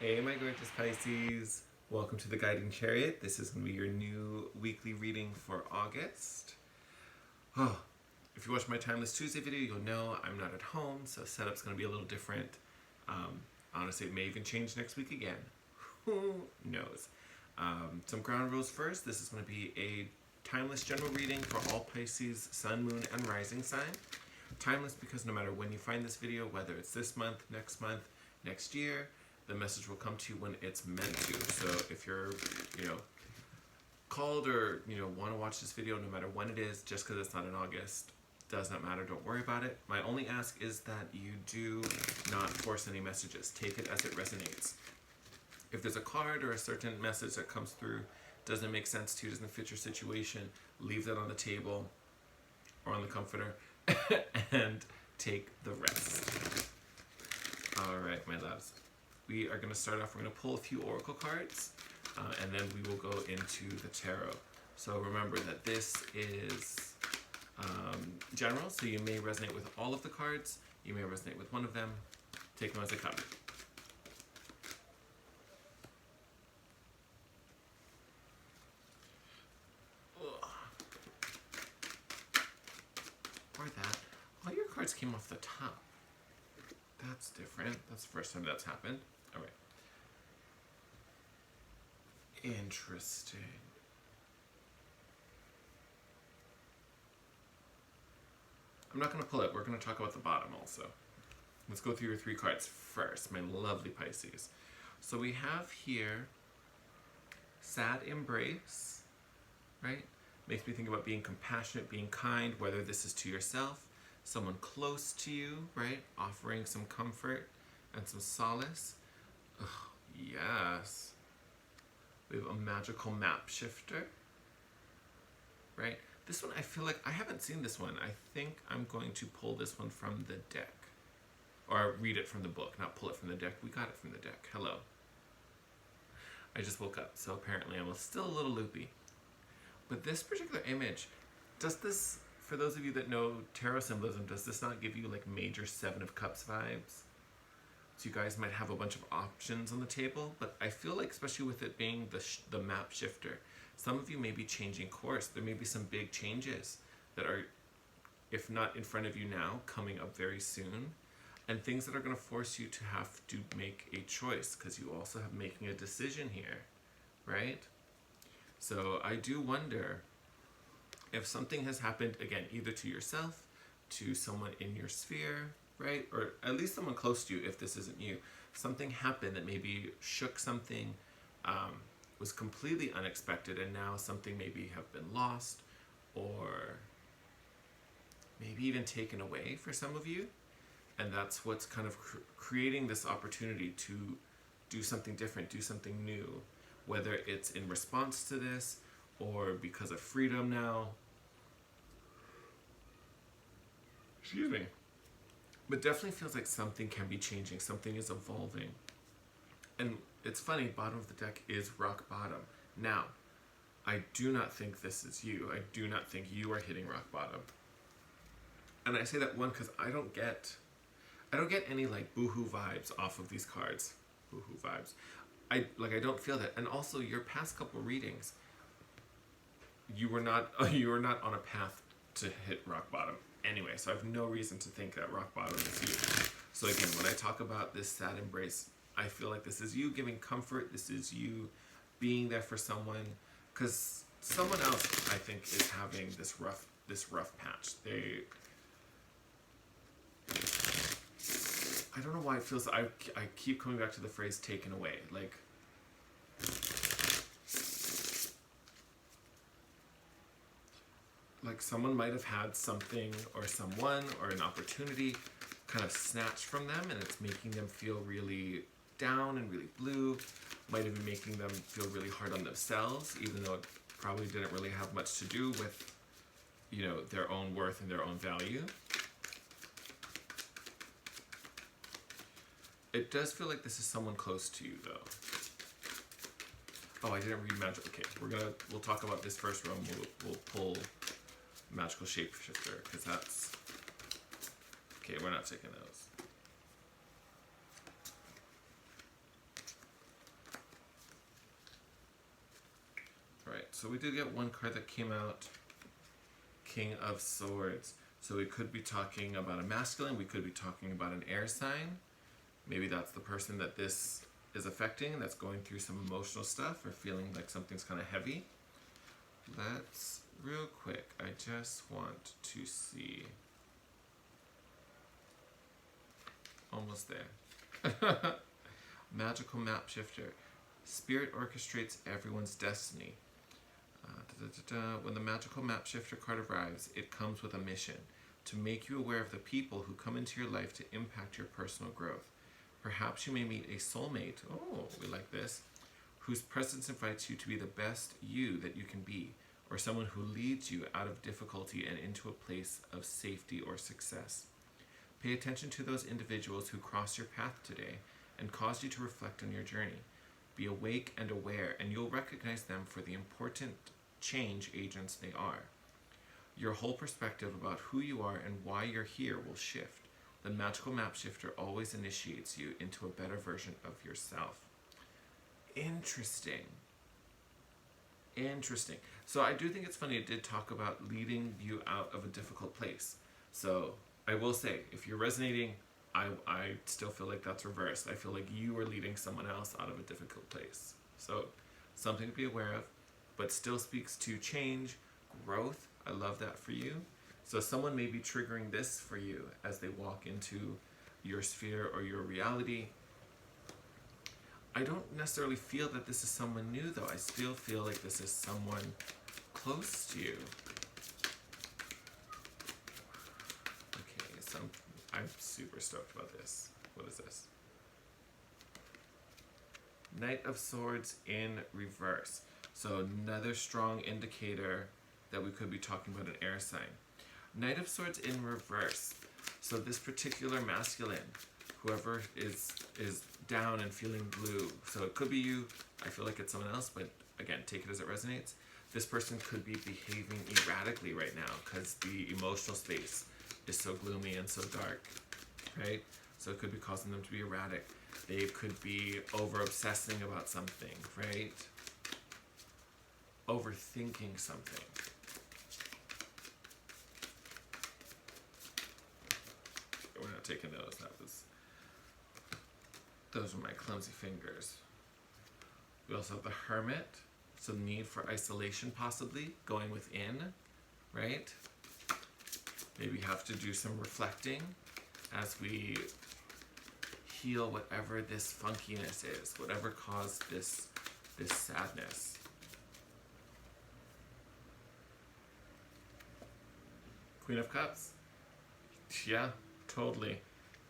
Hey, my gorgeous Pisces. Welcome to the Guiding Chariot. This is going to be your new weekly reading for August. Oh, if you watch my Timeless Tuesday video, you'll know I'm not at home, so setup's going to be a little different. Honestly, it may even change next week again. Who knows? Some ground rules first. This is going to be a timeless general reading for all Pisces, Sun, Moon, and Rising sign. Timeless because no matter when you find this video, whether it's this month, next year, the message will come to you when it's meant to. So if you're, called or, want to watch this video no matter when it is, just because it's not in August, does not matter. Don't worry about it. My only ask is that you do not force any messages. Take it as it resonates. If there's a card or a certain message that comes through, doesn't make sense to you, doesn't fit your situation, leave that on the table or on the comforter and take the rest. All right, my loves. We are going to start off, we're going to pull a few oracle cards, and then we will go into the tarot. So remember that this is general, so you may resonate with all of the cards, you may resonate with one of them. Take them as they come. Or that. All your cards came off the top. That's different. That's the first time that's happened. All right. Interesting. I'm not going to pull it. We're going to talk about the bottom also. Let's go through your three cards first, my lovely Pisces. So we have here sad embrace, right? Makes me think about being compassionate, being kind, whether this is to yourself, someone close to you, right? Offering some comfort and some solace. Ugh, yes. We have a magical map shifter, right? This one, I feel like I haven't seen this one. I think I'm going to pull this one from the deck. Or read it from the book, not pull it from the deck. We got it from the deck. Hello. I just woke up, so apparently I'm still a little loopy. But this particular image, does this, for those of you that know tarot symbolism, does this not give you like major Seven of Cups vibes? So you guys might have a bunch of options on the table, but I feel like, especially with it being the map shifter, some of you may be changing course. There may be some big changes that are, if not in front of you now, coming up very soon, and things that are going to force you to have to make a choice, because you also have making a decision here, right? So I do wonder if something has happened, again, either to yourself, to someone in your sphere, right? Or at least someone close to you if this isn't you. Something happened that maybe shook something, was completely unexpected, and now something maybe have been lost or maybe even taken away for some of you. And that's what's kind of creating this opportunity to do something different, do something new, whether it's in response to this or because of freedom now. Excuse me. But definitely feels like something can be changing, something is evolving. And it's funny, bottom of the deck is rock bottom. Now, I do not think this is you. I do not think you are hitting rock bottom. And I say that one because I don't get any like boohoo vibes off of these cards. Boohoo vibes. I don't feel that. And also your past couple readings, you were not on a path to hit rock bottom anyway, so I have no reason to think that rock bottom is you. So again, when I talk about this sad embrace, I feel like this is you giving comfort, this is you being there for someone, because someone else, I think, is having this rough patch. I don't know why it feels, I keep coming back to the phrase taken away, like someone might have had something or someone or an opportunity kind of snatched from them, and it's making them feel really down and really blue. Might have been making them feel really hard on themselves, even though it probably didn't really have much to do with, their own worth and their own value. It does feel like this is someone close to you, though. Oh, I didn't read magic. Okay, we'll talk about this first room. We'll pull magical shapeshifter, because that's okay. We're not taking those. So we did get one card that came out, King of Swords. So we could be talking about a masculine, we could be talking about an air sign. Maybe that's the person that this is affecting, that's going through some emotional stuff or feeling like something's kind of heavy. Let's, real quick, I just want to see. Almost there. Magical map shifter. Spirit orchestrates everyone's destiny. When the magical map shifter card arrives, it comes with a mission to make you aware of the people who come into your life to impact your personal growth. Perhaps you may meet a soulmate, oh, we like this, whose presence invites you to be the best you that you can be, or someone who leads you out of difficulty and into a place of safety or success. Pay attention to those individuals who cross your path today and cause you to reflect on your journey. Be awake and aware, and you'll recognize them for the important change agents they are. Your whole perspective about who you are and why you're here will shift. The magical map shifter always initiates you into a better version of yourself. Interesting. Interesting. So I do think it's funny, it did talk about leading you out of a difficult place. So I will say, if you're resonating, I still feel like that's reversed. I feel like you are leading someone else out of a difficult place. So something to be aware of, but still speaks to change, growth. I love that for you. So someone may be triggering this for you as they walk into your sphere or your reality. I don't necessarily feel that this is someone new though. I still feel like this is someone close to you. Okay, so I'm super stoked about this. What is this? Knight of Swords in reverse. So another strong indicator that we could be talking about an air sign. Knight of Swords in reverse. So this particular masculine, whoever is down and feeling blue. So it could be you. I feel like it's someone else, but again, take it as it resonates. This person could be behaving erratically right now because the emotional space is so gloomy and so dark, right? So it could be causing them to be erratic. They could be over-obsessing about something, right? Overthinking something. We're not taking those. Those are my clumsy fingers. We also have the Hermit. So need for isolation possibly, going within, right? Maybe have to do some reflecting as we heal whatever this funkiness is, whatever caused this sadness. Queen of Cups. Yeah, totally.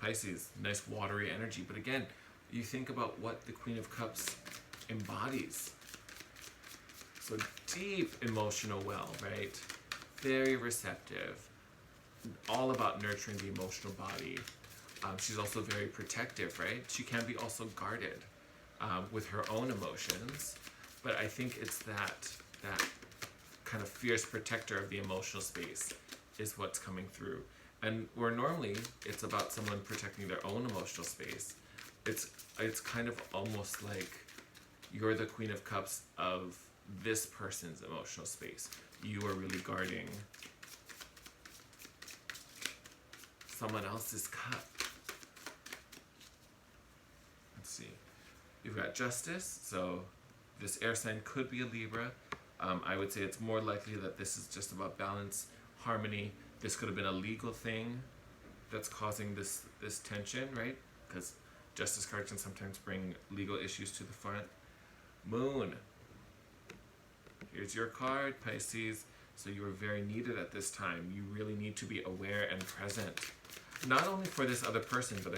Pisces, nice watery energy. But again, you think about what the Queen of Cups embodies. So deep emotional well, right? Very receptive. All about nurturing the emotional body. She's also very protective, right? She can be also guarded with her own emotions. But I think it's that kind of fierce protector of the emotional space is what's coming through. And where normally it's about someone protecting their own emotional space, it's kind of almost like you're the Queen of Cups of this person's emotional space. You are really guarding someone else's cup. Let's see. You've got Justice, so this air sign could be a Libra. I would say it's more likely that this is just about balance, harmony. This could have been a legal thing that's causing this tension, right? Because Justice cards can sometimes bring legal issues to the front. Moon. Here's your card, Pisces. So you are very needed at this time. You really need to be aware and present. Not only for this other person, but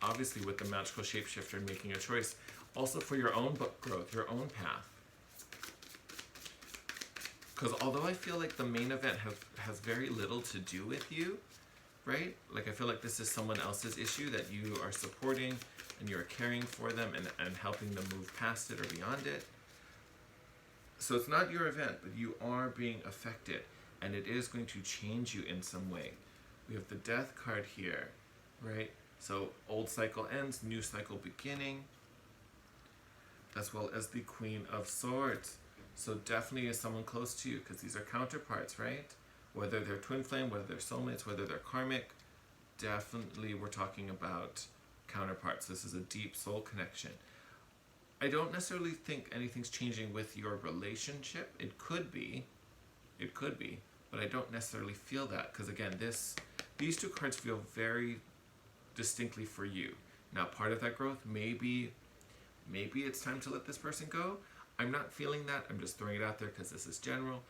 obviously with the magical shapeshifter and making a choice, also for your own book growth, your own path. Because although I feel like the main event has very little to do with you, right? Like I feel like this is someone else's issue that you are supporting and you're caring for them and helping them move past it or beyond it. So it's not your event, but you are being affected and it is going to change you in some way. We have the Death card here, right? So old cycle ends, new cycle beginning, as well as the Queen of Swords. So definitely is someone close to you, because these are counterparts, right? Whether they're twin flame, whether they're soulmates, whether they're karmic, definitely we're talking about counterparts. This is a deep soul connection. I don't necessarily think anything's changing with your relationship. It could be, but I don't necessarily feel that, because again, these two cards feel very distinctly for you. Now, part of that growth maybe it's time to let this person go. I'm not feeling that. I'm just throwing it out there because this is general.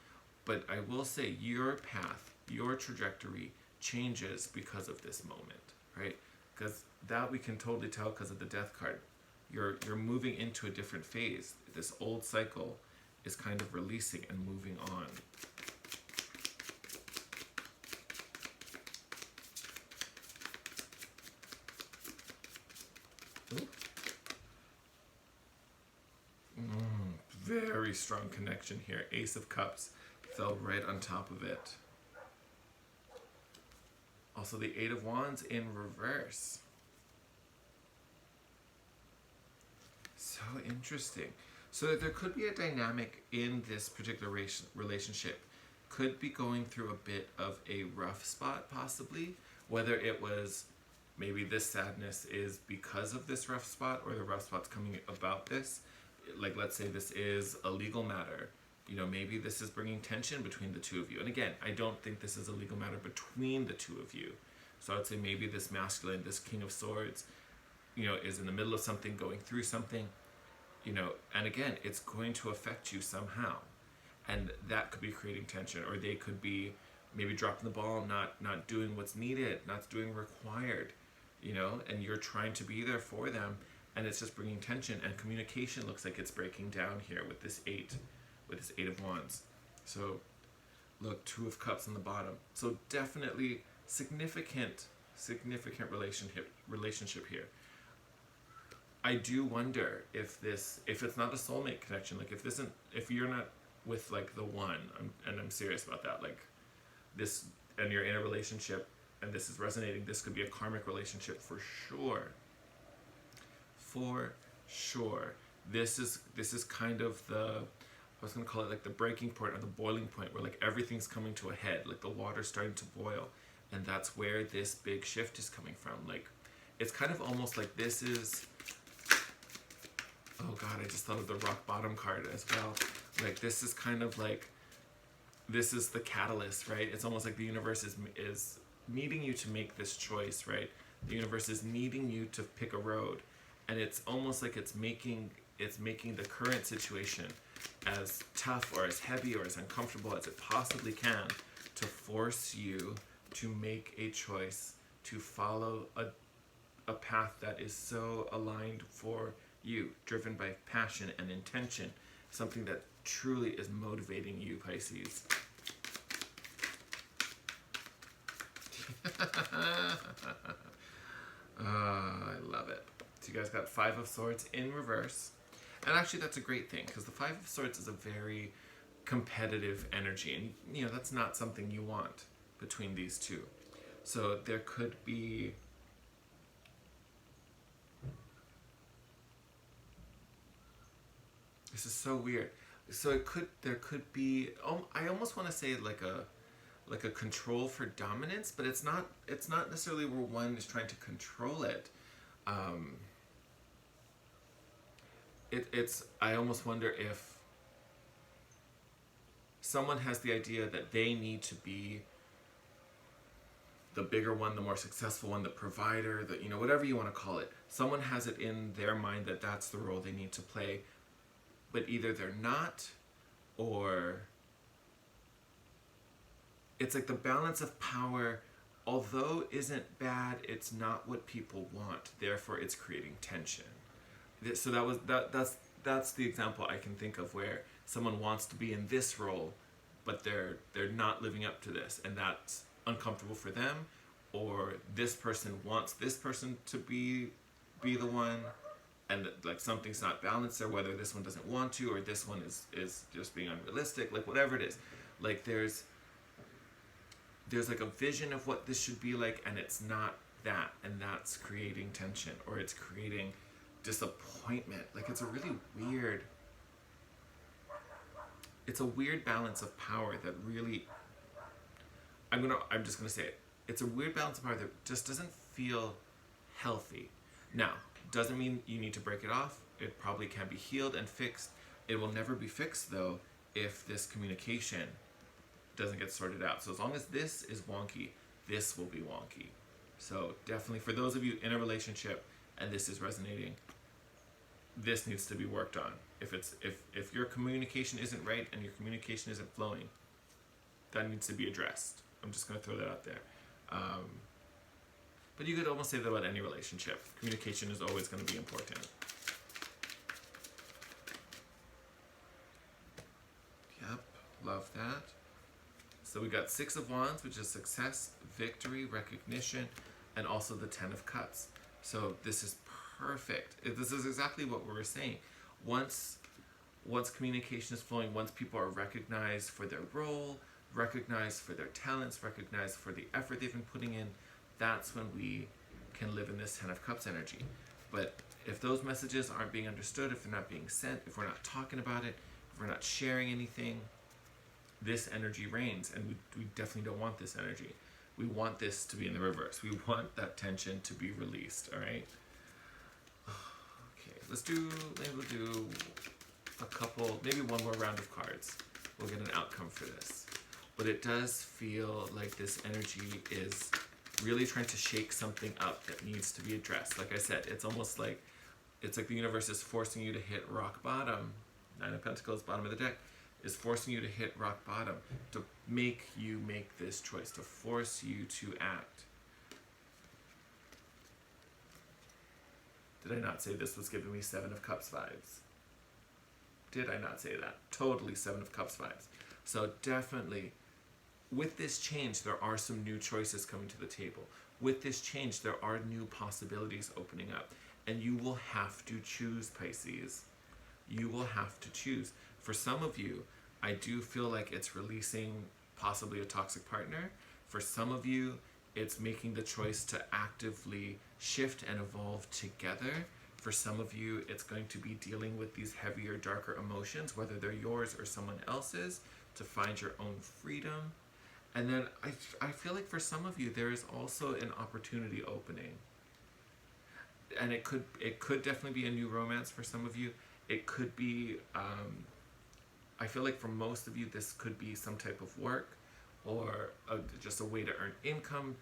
But I will say your path, your trajectory changes because of this moment, right? Because that we can totally tell because of the death card. You're moving into a different phase. This old cycle is kind of releasing and moving on. Ooh. Very strong connection here. Ace of Cups fell right on top of it. Also the Eight of Wands in reverse. So interesting. So there could be a dynamic in this particular relationship. Could be going through a bit of a rough spot, possibly. Whether it was maybe this sadness is because of this rough spot, or the rough spot's coming about this. Like, let's say this is a legal matter. You know, maybe this is bringing tension between the two of you. And again, I don't think this is a legal matter between the two of you. So I would say maybe this masculine, this King of Swords, you know, is in the middle of something, going through something, you know, and again, it's going to affect you somehow. And that could be creating tension, or they could be maybe dropping the ball, not doing what's needed, not doing required, you know, and you're trying to be there for them, and it's just bringing tension, and communication looks like it's breaking down here with this Eight of Wands. So look, Two of Cups on the bottom. So definitely significant relationship here. I do wonder if it's not a soulmate connection, like if you're not with like the one, and I'm serious about that, like this, and you're in a relationship and this is resonating, this could be a karmic relationship for sure. For sure. This is kind of the, I was going to call it like the breaking point, or the boiling point, where like everything's coming to a head, like the water's starting to boil, and that's where this big shift is coming from. Like, it's kind of almost like this is, oh god, I just thought of the rock bottom card as well. Like, this is kind of like, this is the catalyst, right? It's almost like the universe is needing you to make this choice, right? The universe is needing you to pick a road, and it's almost like it's making the current situation as tough or as heavy or as uncomfortable as it possibly can, to force you to make a choice, to follow a path that is so aligned for you, driven by passion and intention, something that truly is motivating you, Pisces. I love it. So you guys got Five of Swords in reverse. And actually that's a great thing, because the Five of Swords is a very competitive energy, and you know, that's not something you want between these two. So there could be, this is so weird. So there could be, I almost want to say like a control for dominance, but it's not necessarily where one is trying to control it. I almost wonder if someone has the idea that they need to be the bigger one, the more successful one, the provider, the, you know, whatever you want to call it. Someone has it in their mind that that's the role they need to play, but either they're not, or it's like the balance of power, although isn't bad, it's not what people want. Therefore, it's creating tension. So that's the example I can think of, where someone wants to be in this role, but they're not living up to this, and that's uncomfortable for them, or this person wants this person to be the one, and like something's not balanced there, whether this one doesn't want to, or this one is just being unrealistic, like whatever it is. Like there's like a vision of what this should be like, and it's not that, and that's creating tension, or it's creating disappointment. Like, it's a really weird, it's a weird balance of power that really, I'm just gonna say it. It's a weird balance of power that just doesn't feel healthy. Now, doesn't mean you need to break it off. It probably can be healed and fixed. It will never be fixed though if this communication doesn't get sorted out. So as long as this is wonky, this will be wonky. So definitely for those of you in a relationship and this is resonating, this needs to be worked on. If your communication isn't right and your communication isn't flowing, that needs to be addressed. I'm just going to throw that out there. But you could almost say that about any relationship. Communication is always going to be important. Yep, love that. So we got 6 of Wands, which is success, victory, recognition, and also the 10 of Cups. So this is perfect. This is exactly what we were saying. Once communication is flowing, once people are recognized for their role, recognized for their talents, recognized for the effort they've been putting in, that's when we can live in this 10 of Cups energy. But if those messages aren't being understood, if they're not being sent, if we're not talking about it, if we're not sharing anything, this energy reigns, and we definitely don't want this energy. We want this to be in the reverse. We want that tension to be released, all right? Okay, maybe we'll do a couple, maybe one more round of cards. We'll get an outcome for this. But it does feel like this energy is really trying to shake something up that needs to be addressed. Like I said, it's almost like, it's like the universe is forcing you to hit rock bottom. 9 of Pentacles, bottom of the deck, is forcing you to hit rock bottom, to make you make this choice, to force you to act. Did I not say this was giving me 7 of Cups vibes? Did I not say that? Totally 7 of Cups vibes. So definitely, with this change, there are some new choices coming to the table. With this change, there are new possibilities opening up. And you will have to choose, Pisces. You will have to choose. For some of you, I do feel like it's releasing possibly a toxic partner. For some of you, it's making the choice to actively shift and evolve together. For some of you, it's going to be dealing with these heavier, darker emotions, whether they're yours or someone else's, to find your own freedom. And then I feel like for some of you, there is also an opportunity opening. And it could definitely be a new romance for some of you. It could be, I feel like for most of you, this could be some type of work or just a way to earn income,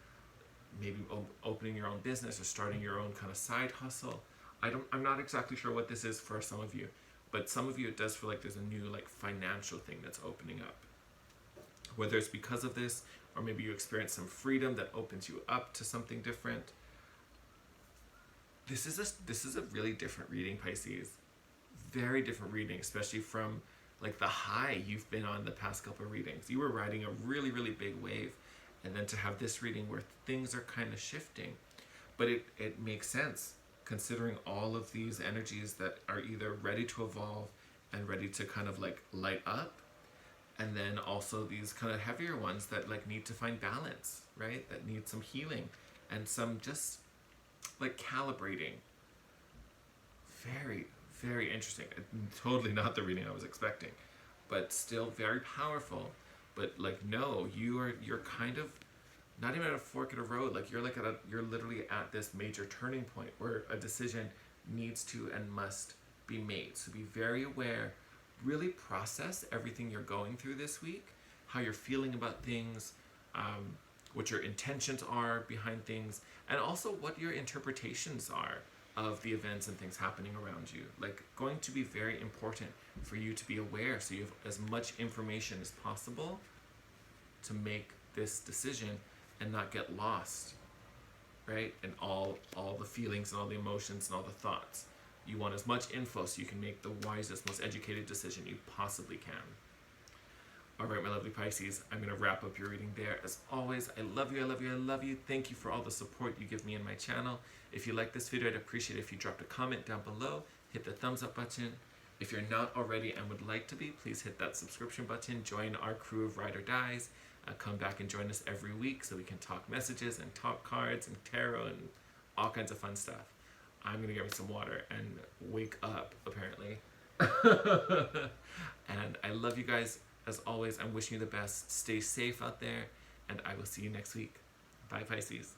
maybe opening your own business or starting your own kind of side hustle. I'm not exactly sure what this is for some of you, but some of you, it does feel like there's a new like financial thing that's opening up. Whether it's because of this, or maybe you experience some freedom that opens you up to something different. This is a really different reading, Pisces. Very different reading, especially from like the high you've been on the past couple of readings. You were riding a really, really big wave, and then to have this reading where things are kind of shifting. But it makes sense, considering all of these energies that are either ready to evolve and ready to kind of like light up, and then also these kind of heavier ones that like need to find balance, right? That need some healing and some just like calibrating. Very, very interesting. Totally not the reading I was expecting, but still very powerful. But like, no, you're kind of not even at a fork in a road. Like you're literally at this major turning point where a decision needs to and must be made. So be very aware, really process everything you're going through this week, how you're feeling about things, what your intentions are behind things, and also what your interpretations are of the events and things happening around you. Like, going to be very important for you to be aware so you have as much information as possible to make this decision and not get lost, right? And all the feelings and all the emotions and all the thoughts. You want as much info so you can make the wisest, most educated decision you possibly can. All right, my lovely Pisces, I'm going to wrap up your reading there. As always, I love you, I love you, I love you. Thank you for all the support you give me and my channel. If you like this video, I'd appreciate it if you dropped a comment down below, hit the thumbs up button. If you're not already and would like to be, please hit that subscription button, join our crew of Ride or Dies. Come back and join us every week so we can talk messages and talk cards and tarot and all kinds of fun stuff. I'm going to get me some water and wake up, apparently. And I love you guys as always. I'm wishing you the best. Stay safe out there, and I will see you next week. Bye, Pisces.